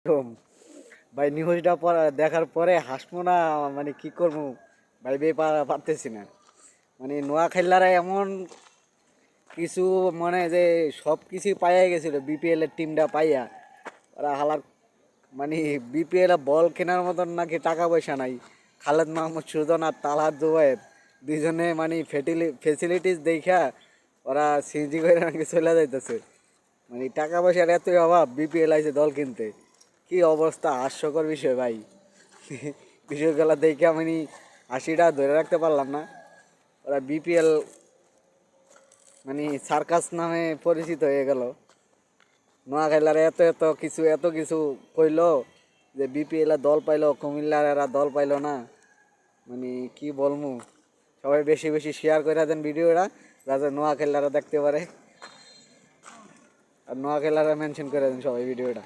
একদম ভাই নিউজটা দেখার পরে হাসবো না, মানে কি করবো ভাইবে পারতেছি না। মানে নোয়াখাইলারা এমন কিছু, মানে যে সব কিছুই পাইয়া গেছিল বিপিএল এর টিমটা পাইয়া, ওরা হালার মানে বিপিএল বল কেনার মতন নাকি টাকা পয়সা নাই। খালেদ মাহমুদ সুজন আর তালহাত জুবায়ের দুইজনে মানে ফেসিলিটিস দেখা ওরা সিজি করে নাকি চলে যাইতেছে। মানে টাকা পয়সার এতই অভাব, বিপিএল আইছে দল কিনতে। কি অবস্থা, হাস্যকর বিষয় ভাই। বিষয়গুলো দেখে আমি হাসিটা ধরে রাখতে পারলাম না। ওরা বিপিএল মানে সার্কাস নামে পরিচিত হয়ে গেল। নোয়াখাইলার এত কিছু কইলো যে বিপিএল দল পাইলো, কুমিল্লার এরা দল পাইলো না। মানে কি বলবো, সবাই বেশি বেশি শেয়ার করে দেন ভিডিওটা, যাতে নোয়াখাইলারা দেখতে পারে। আর নোয়াখাইলারা মেনশন করে দেন সবাই ভিডিওটা।